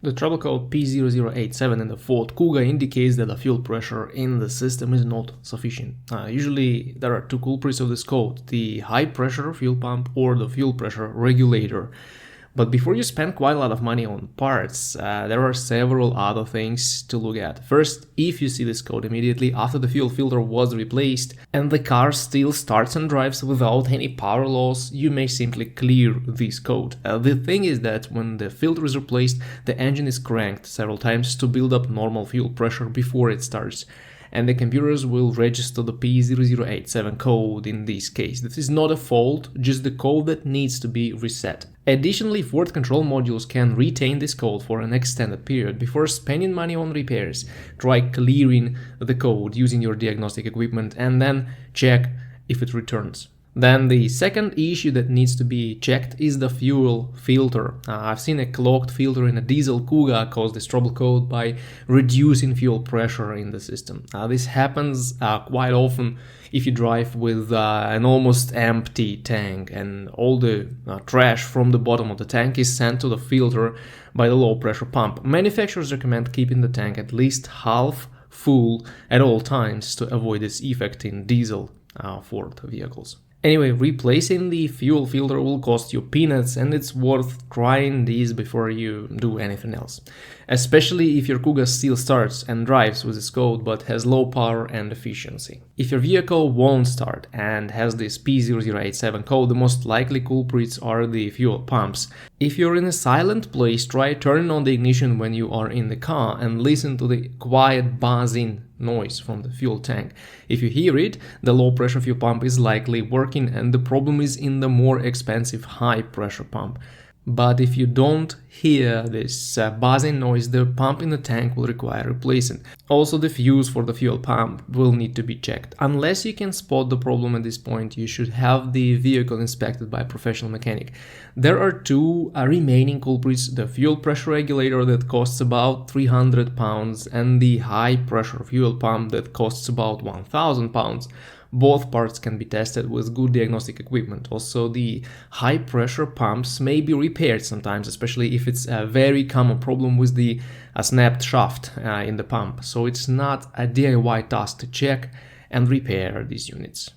The trouble code P0087 in the Ford Kuga indicates that the fuel pressure in the system is not sufficient. Usually there are two culprits of this code, the high pressure fuel pump or the fuel pressure regulator. But before you spend quite a lot of money on parts, there are several other things to look at. First, if you see this code immediately after the fuel filter was replaced and the car still starts and drives without any power loss, you may simply clear this code. The thing is that when the filter is replaced, the engine is cranked several times to build up normal fuel pressure before it starts, and the computers will register the P0087 code in this case. This is not a fault, just the code that needs to be reset. Additionally, Ford control modules can retain this code for an extended period. Before spending money on repairs, try clearing the code using your diagnostic equipment and then check if it returns. Then the second issue that needs to be checked is the fuel filter. I've seen a clogged filter in a diesel Kuga cause this trouble code by reducing fuel pressure in the system. This happens quite often if you drive with an almost empty tank and all the trash from the bottom of the tank is sent to the filter by the low pressure pump. Manufacturers recommend keeping the tank at least half full at all times to avoid this effect in diesel Ford vehicles. Anyway, replacing the fuel filter will cost you peanuts, and it's worth trying these before you do anything else. Especially if your Kuga still starts and drives with this code but has low power and efficiency. If your vehicle won't start and has this P0087 code, the most likely culprits are the fuel pumps. If you're in a silent place, try turning on the ignition when you are in the car and listen to the quiet buzzing noise from the fuel tank. If you hear it, the low pressure fuel pump is likely working and the problem is in the more expensive high pressure pump. But if you don't hear this buzzing noise, the pump in the tank will require replacing. Also, the fuse for the fuel pump will need to be checked. Unless you can spot the problem at this point, you should have the vehicle inspected by a professional mechanic. There are two remaining culprits, the fuel pressure regulator that costs about 300 pounds and the high pressure fuel pump that costs about 1000 pounds. Both parts can be tested with good diagnostic equipment. Also, the high pressure pumps may be repaired sometimes, especially if it's a very common problem with the snapped shaft in the pump. So it's not a DIY task to check and repair these units.